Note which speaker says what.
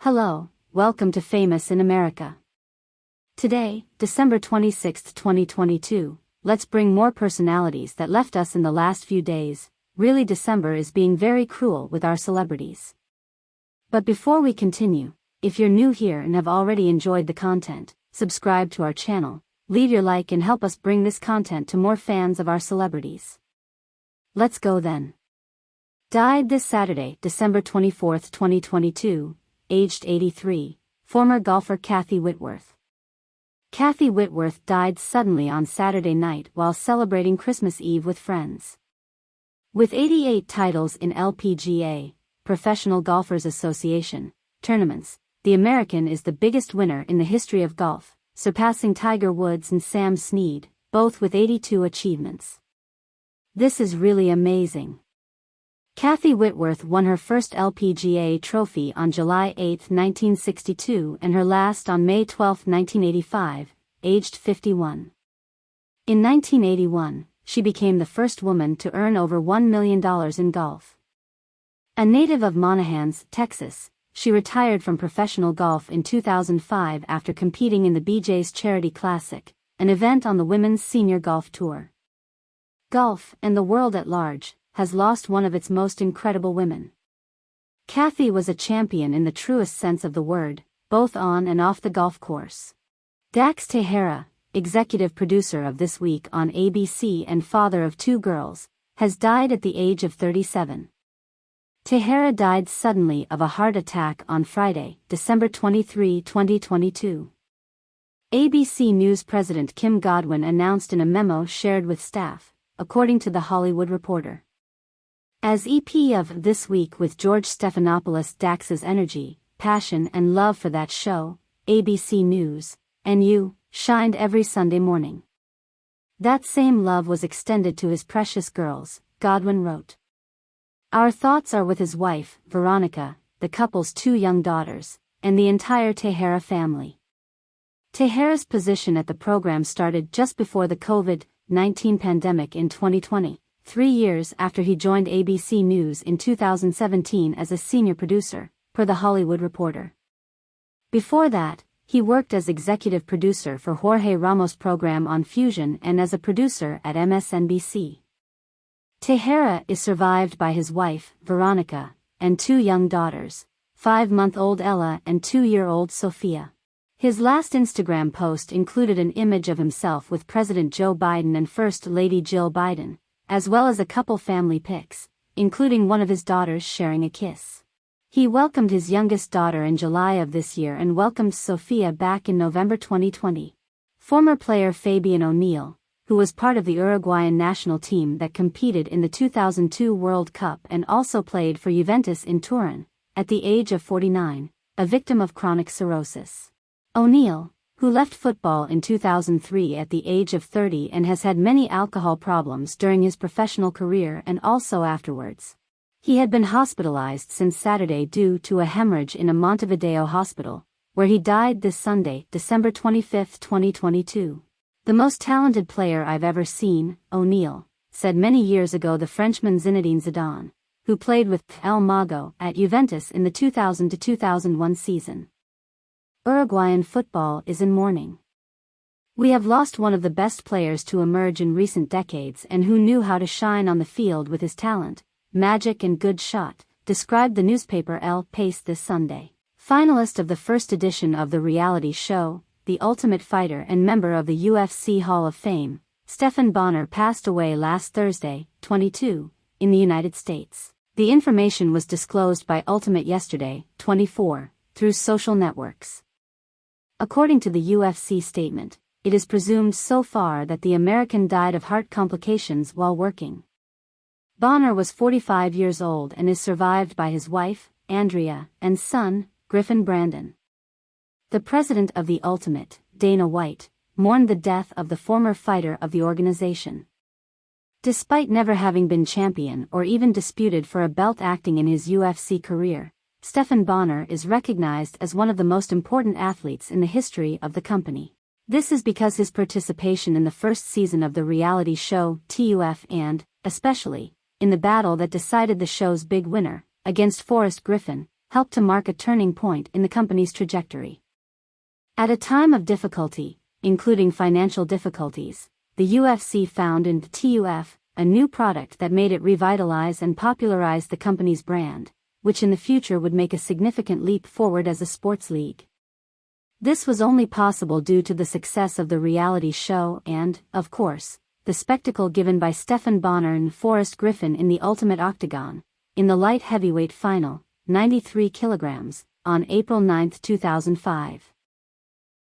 Speaker 1: Hello, welcome to Famous in America. Today, December 26, 2022, let's bring more personalities that left us in the last few days. Really, December is being very cruel with our celebrities. But before we continue, if you're new here and have already enjoyed the content, subscribe to our channel, leave your like and help us bring this content to more fans of our celebrities. Let's go then. Died this Saturday, December 24, 2022, aged 83, former golfer Kathy Whitworth. Kathy Whitworth died suddenly on Saturday night while celebrating Christmas Eve with friends. With 88 titles in LPGA, Professional Golfers Association, tournaments, the American is the biggest winner in the history of golf, surpassing Tiger Woods and Sam Snead, both with 82 achievements. This is really amazing. Kathy Whitworth won her first LPGA Trophy on July 8, 1962 and her last on May 12, 1985, aged 51. In 1981, she became the first woman to earn over $1 million in golf. A native of Monahans, Texas, she retired from professional golf in 2005 after competing in the BJ's Charity Classic, an event on the Women's Senior Golf Tour. Golf, and the world at large, has lost one of its most incredible women. Kathy was a champion in the truest sense of the word, both on and off the golf course. Dax Tahera, executive producer of This Week on ABC and father of two girls, has died at the age of 37. Tahera died suddenly of a heart attack on Friday, December 23, 2022. ABC News President Kim Godwin announced in a memo shared with staff, according to The Hollywood Reporter. As EP of This Week with George Stephanopoulos, Dax's energy, passion and love for that show, ABC News, and you, shined every Sunday morning. That same love was extended to his precious girls, Godwin wrote. Our thoughts are with his wife, Veronica, the couple's two young daughters, and the entire Tahera family. Tahera's position at the program started just before the COVID-19 pandemic in 2020. 3 years after he joined ABC News in 2017 as a senior producer, per The Hollywood Reporter. Before that, he worked as executive producer for Jorge Ramos' program on Fusion and as a producer at MSNBC. Tahera is survived by his wife, Veronica, and two young daughters, 5-month-old Ella and 2-year-old Sophia. His last Instagram post included an image of himself with President Joe Biden and First Lady Jill Biden, as well as a couple family pics, including one of his daughters sharing a kiss. He welcomed his youngest daughter in July of this year and welcomed Sophia back in November 2020. Former player Fabian ONeill, who was part of the Uruguayan national team that competed in the 2002 World Cup and also played for Juventus in Turin, at the age of 49, a victim of chronic cirrhosis. ONeill, who left football in 2003 at the age of 30 and has had many alcohol problems during his professional career and also afterwards. He had been hospitalized since Saturday due to a hemorrhage in a Montevideo hospital, where he died this Sunday, December 25, 2022. The most talented player I've ever seen, ONeill, said many years ago the Frenchman Zinedine Zidane, who played with El Mago at Juventus in the 2000-2001 season. Uruguayan football is in mourning. We have lost one of the best players to emerge in recent decades and who knew how to shine on the field with his talent, magic and good shot, described the newspaper El País this Sunday. Finalist of the first edition of the reality show, The Ultimate Fighter and member of the UFC Hall of Fame, Stefan Bonner passed away last Thursday, 22, in the United States. The information was disclosed by Ultimate yesterday, 24, through social networks. According to the UFC statement, it is presumed so far that the American died of heart complications while working. Bonner was 45 years old and is survived by his wife, Andrea, and son, Griffin Brandon. The president of the Ultimate, Dana White, mourned the death of the former fighter of the organization. Despite never having been champion or even disputed for a belt acting in his UFC career, Stefan Bonner is recognized as one of the most important athletes in the history of the company. This is because his participation in the first season of the reality show TUF and, especially, in the battle that decided the show's big winner, against Forrest Griffin, helped to mark a turning point in the company's trajectory. At a time of difficulty, including financial difficulties, the UFC found in TUF a new product that made it revitalize and popularize the company's brand, which in the future would make a significant leap forward as a sports league. This was only possible due to the success of the reality show and, of course, the spectacle given by Stefan Bonner and Forrest Griffin in the Ultimate Octagon, in the light heavyweight final, 93 kilograms, on April 9, 2005.